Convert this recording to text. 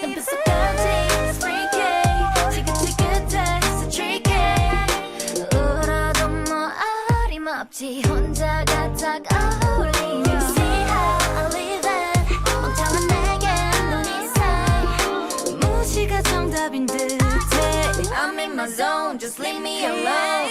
눈빛속까지 it's freaky 지긋지긋해 so tricky 울어도 뭐 어림없지 혼자가 딱 어울리며 See how I live it 멍청한 내겐 눈이 새 무시가 정답인 듯해 I'm in my zone just leave me alone